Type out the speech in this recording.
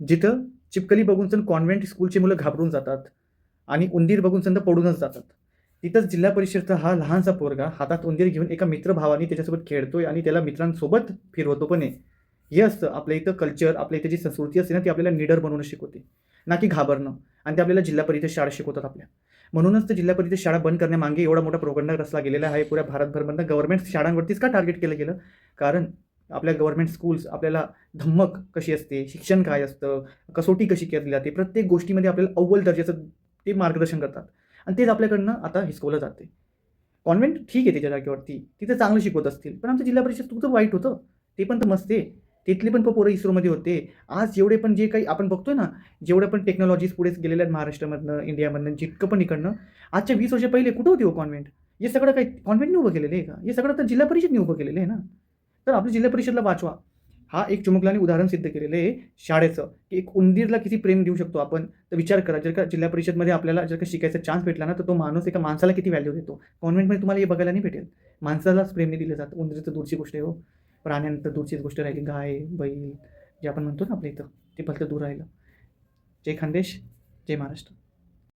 जिथं चिपकली बघून सण कॉन्व्हेंट स्कूलची मुलं घाबरून जातात आणि उंदीर बघून सण तर पडूनच जातात. तिथंच जिल्हा परिषदचा हा लहानसा पोरगा हातात उंदीर घेऊन एका मित्रभावाने त्याच्यासोबत खेळतोय आणि त्याला मित्रांसोबत फिरवतो पण आहे. हे असतं आपल्या इथं कल्चर, आपल्या इथं जी संस्कृती असते ना, ती आपल्याला निडर बनवणं शिकवते, ना की घाबरणं. आणि ते आपल्याला जिल्हा परिषद शाळा शिकवतात आपल्या. म्हणूनच तर जिल्हा परिषद शाळा बंद करण्यामागे एवढा मोठा प्रोपगंडा रचला गेलेला आहे. पुऱ्या भारतभरमधनं गव्हर्नमेंट शाळांवरतीच का टार्गेट केलं गेलं? कारण आपल्या गव्हर्नमेंट स्कूल्स आपल्याला धम्मक कशी असते, शिक्षण काय असतं, कसोटी कशी केली जाते, प्रत्येक गोष्टीमध्ये आपल्याला अव्वल दर्जाचं ते मार्गदर्शन करतात. आणि तेच आपल्याकडनं आता हिसकवलं जाते. कॉन्व्हेंट ठीक आहे त्याच्या जागेवरती, तिथे चांगलं शिकवत असतील. पण आमचं जिल्हा परिषद तुमचं वाईट होतं. ते पण तर मस्त आहे. तिथले पण पोरं इस्रोमध्ये होते. आज जेवढे पण जे काही आपण बघतोय ना, जेवढ्या पण टेक्नॉलॉजीज पुढे गेलेल्या आहेत महाराष्ट्रामधनं, इंडियामधनं, जितकं पण इकडनं, आजच्या 20 वर्ष पहिले कुठं होती हो कॉन्व्हेंट? हे सगळं काही कॉन्व्हेंटने उभं केलेलं आहे का? हे सगळं तर जिल्हा परिषदने उभं केलेलं आहे ना. तर आपल्या जिल्हा परिषदला वाचवा. हा एक चिमुकल्याने उदाहरण सिद्ध केलेलं आहे शाळेचं, की एक उंदीरला किती प्रेम देऊ शकतो आपण. तर विचार करा, जर का जिल्हा परिषदमध्ये आपल्याला जर का शिकायचा चान्स भेटला ना, तर तो माणूस एका माणसाला किती व्हॅल्यू देतो. कॉन्व्हेंटमध्ये तुम्हाला हे बघायला नाही भेटेल. माणसालाच प्रेम नाही दिलं जातं. उंदीर तर दूरची गोष्ट आहे हो. प्राण्यांतर दूरचीच गोष्ट राहिली. गाय, बैल जे आपण म्हणतो ना आपल्या इथं, ते भलतं दूर राहिलं. जय खानदेश, जय महाराष्ट्र.